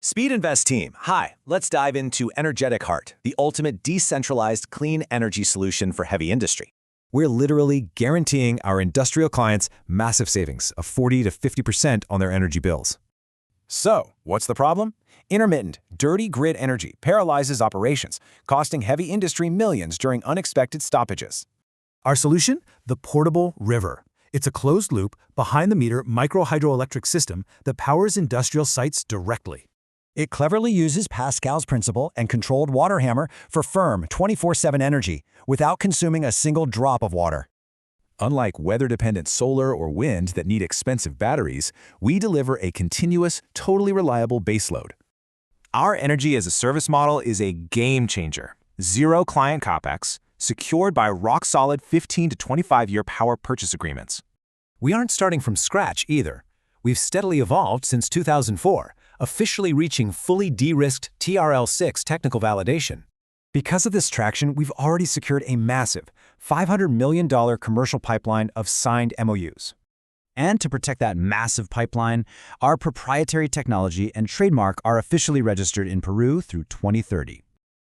Speedinvest team, hi. Let's dive into Energetik Heart, the ultimate decentralized clean energy solution for heavy industry. We're literally guaranteeing our industrial clients massive savings of 40 to 50% on their energy bills. So, what's the problem? Intermittent, dirty grid energy paralyzes operations, costing heavy industry millions during unexpected stoppages. Our solution? The Portable River. It's a closed-loop, behind-the-meter micro-hydroelectric system that powers industrial sites directly. It cleverly uses Pascal's principle and controlled water hammer for firm 24/7 energy without consuming a single drop of water. Unlike weather-dependent solar or wind that need expensive batteries, we deliver a continuous, totally reliable baseload. Our energy-as-a-service model is a game-changer. Zero client capex, secured by rock-solid 15 to 25-year power purchase agreements. We aren't starting from scratch either. We've steadily evolved since 2004, officially reaching fully de-risked TRL6 technical validation. Because of this traction, we've already secured a massive $500 million commercial pipeline of signed MOUs. And to protect that massive pipeline, our proprietary technology and trademark are officially registered in Peru through 2030.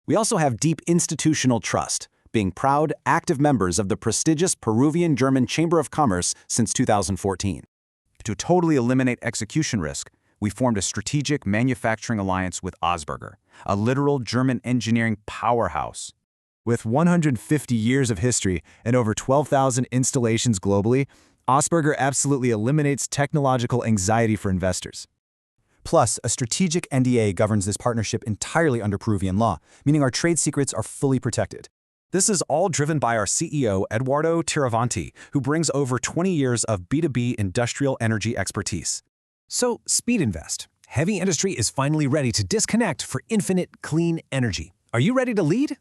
We also have deep institutional trust, being proud, active members of the prestigious Peruvian-German Chamber of Commerce since 2014. To totally eliminate execution risk, we formed a strategic manufacturing alliance with Ossberger, a literal German engineering powerhouse. With 150 years of history and over 12,000 installations globally, Ossberger absolutely eliminates technological anxiety for investors. Plus, a strategic NDA governs this partnership entirely under Peruvian law, meaning our trade secrets are fully protected. This is all driven by our CEO, Eduardo Tiravanti, who brings over 20 years of B2B industrial energy expertise. So, Speedinvest. Heavy industry is finally ready to disconnect for infinite clean energy. Are you ready to lead?